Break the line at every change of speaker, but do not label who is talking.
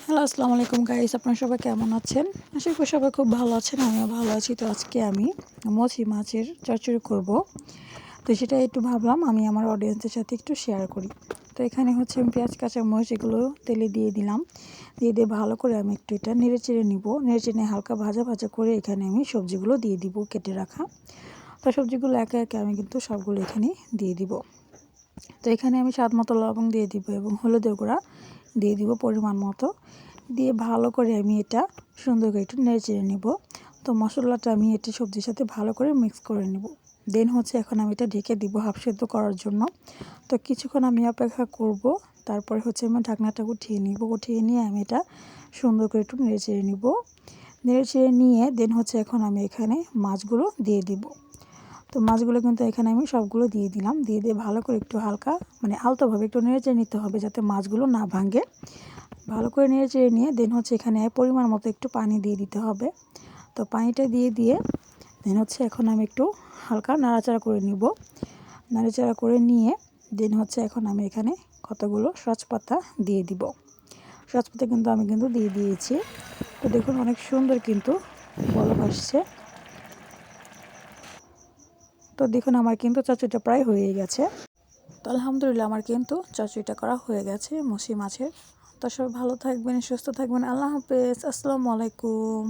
Hello, আসসালামু আলাইকুম guys. আপনারা সবাই কেমন আছেন? আশা করি সবাই খুব ভালো আছেন। আমিও ভালো আছি। তো আজকে আমি মৌসি মাছের চচ্চড়ি করব। তো সেটা একটু ভাবলাম আমি আমার অডিয়েন্সের সাথে একটু শেয়ার করি। তো এখানে হচ্ছে আমি পেঁয়াজ কাঁচামরিচ এগুলো তেলে দিয়ে দিলাম। দিয়ে ভালো করে আমি একটু এটা নেড়েচেড়ে নিব। নেড়েচেড়ে হালকা ভাজা ভাজা করে এখানে আমি সবজিগুলো দিয়ে দিব কেটে রাখা। তো সবজিগুলো একে একে আমি কিন্তু সবগুলো এখানে দিয়ে দিব। তো এখানে আমি স্বাদ মতো লবণ দিয়ে দিব এবং হলুদের গুঁড়া দিয়ে দিব পরিমাণ মতো। দিয়ে ভালো করে আমি এটা সুন্দর করে একটু নেড়েচেড়ে নেব। তো মশলাটা আমি এটি সবজির সাথে ভালো করে মিক্স করে নেব। দেন হচ্ছে এখন আমি এটা ঢেকে দিব হাফ সেদ্ধ করার জন্য। তো কিছুক্ষণ আমি অপেক্ষা করব। তারপরে হচ্ছে আমি ঢাকনাটা উঠিয়ে নিব। উঠিয়ে নিয়ে আমি এটা সুন্দর করে একটু নেড়েচেড়ে নিব। নেড়েচেড়ে নিয়ে দেন হচ্ছে এখন আমি এখানে মাছগুলো দিয়ে দিব। তো মাছগুলো কিন্তু এখানে আমি সবগুলো দিয়ে দিলাম। দিয়ে ভালো করে একটু হালকা আলতোভাবে একটু নেড়েচেড়ে নিতে হবে যাতে মাছগুলো না ভাঙে। ভালো করে নেড়েচেড়ে নিয়ে দেন হচ্ছে এখানে পরিমাণ মতো একটু পানি দিয়ে দিতে হবে। তো পানিটা দিয়ে দেন হচ্ছে এখন আমি একটু হালকা নাড়াচাড়া করে নিব। নাড়াচাড়া করে নিয়ে দেন হচ্ছে এখন আমি এখানে কতগুলো সজপাতা দিয়ে দিব। সজপাতা কিন্তু আমি দিয়ে দিয়েছি। তো দেখুন অনেক সুন্দর কিন্তু বলক আসছে। তো দেখুন আমার কিন্তু চচ্চড়িটা প্রায় হয়ে গেছে। তো আলহামদুলিল্লাহ আমার কিন্তু চচ্চড়িটা করা হয়ে গেছে মৌসি মাছের। তো সবাই ভালো থাকবেন, সুস্থ থাকবেন। আল্লাহ হাফেজ। আসসালামু আলাইকুম।